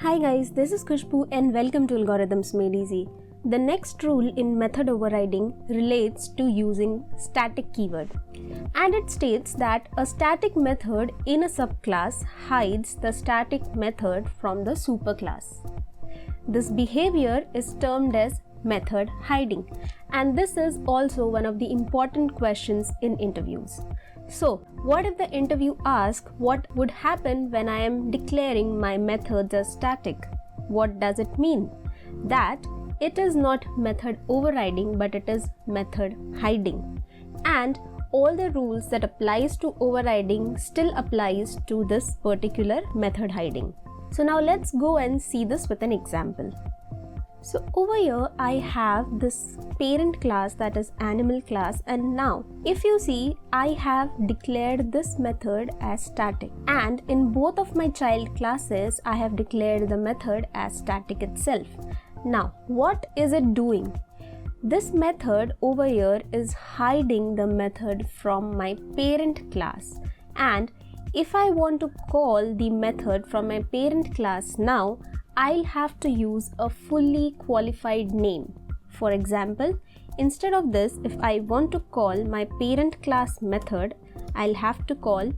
Hi guys, this is Khushbu and welcome to Algorithms Made Easy. The next rule in method overriding relates to using static keyword, and it states that a static method in a subclass hides the static method from the superclass. This behavior is termed as method hiding, and this is also one of the important questions in interviews. So, what if the interview asks what would happen when I am declaring my methods as static? What does it mean? That it is not method overriding, but it is method hiding. And all the rules that applies to overriding still applies to this particular method hiding. So now let's go and see this with an example. So over here I have this parent class, that is animal class, and now if you see I have declared this method as static, and in both of my child classes I have declared the method as static itself. Now what is it doing? This method over here is hiding the method from my parent class, and if I want to call the method from my parent class now, I'll have to use a fully qualified name. For example, instead of this, if I want to call my parent class method, I'll have to call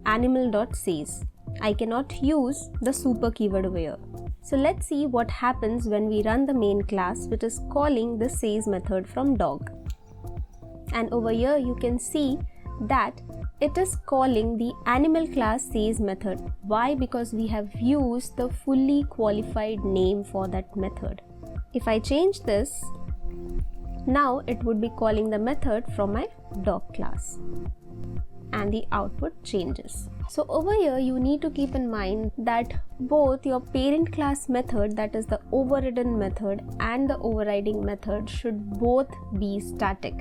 animal.says. I cannot use the super keyword over here. So let's see what happens when we run the main class, which is calling the says method from dog. And over here you can see that it is calling the animal class says method. Why? Because we have used the fully qualified name for that method. If I change this, now it would be calling the method from my dog class, and the output changes. So over here you need to keep in mind that both your parent class method, that is the overridden method, and the overriding method should both be static.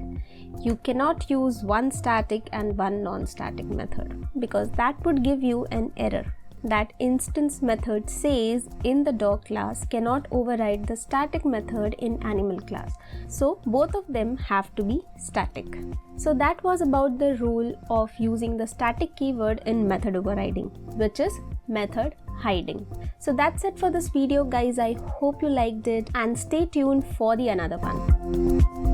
You cannot use one static and one non-static method, because that would give you an error. That instance method says in the dog class cannot override the static method in animal class. So both of them have to be static. So that was about the rule of using the static keyword in method overriding, which is method hiding. So that's it for this video guys. I hope you liked it, and stay tuned for the another one.